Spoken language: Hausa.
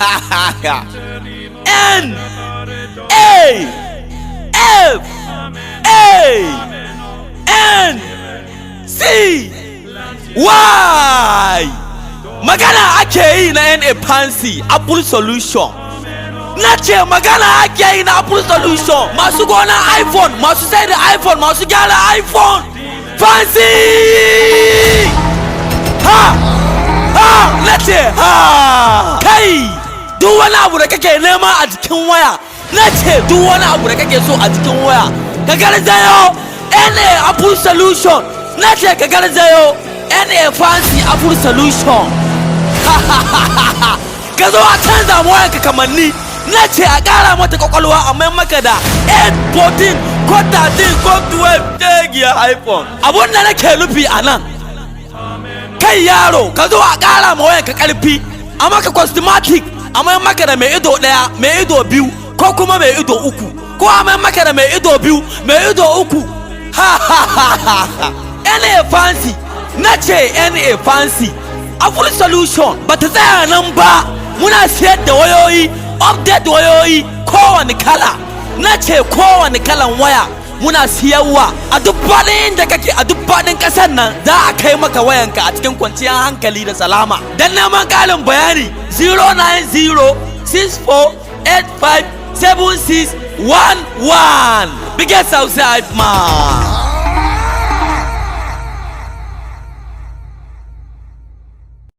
N A F A N C Y. Magana ake yi na NA Fancy Apple Solution. Na ce magana ake yi na Apple Solution. Masu gona iPhone, masu sai da iPhone, masu gyara iPhone. Fancy! Ha! Na ce ha! Kai! Duk wani abu da kake nema a jikin waya. Na ce duk wani abu da kake so a jikin waya. Ka garzayo NA Apple Solution. Na ce ka garzayo NA Fancy Apple Solution. Ka zo a canza mu wayanka kamanni. Na ce a ƙara mata kwakwalwa a mai maka da 8, 14 ko 13 ko 12 tegiyar iPhone. Abun da nake nufi a nan, kai yaro ka zo a ƙara ma wayanka ƙarfi a maka cosmetic a mai maka da mai ido ɗaya mai ido biyu ko kuma mai ido uku ko a mai maka da mai ido biyu mai ido uku. NA Fancy. Na ce NA Fancy Apple Solution ba ta tsaya nan ba, muna siyar da wayoyi, update wayoyi kowane kala. Na ce kowane kalan waya muna siyarwa a duk faɗin da kake a duk faɗin ƙasar nan. Za a kai maka wayanka a cikin kwanciyar hankali da salama. Dan neman ƙarin bayani 09064857611 Biggest outside man.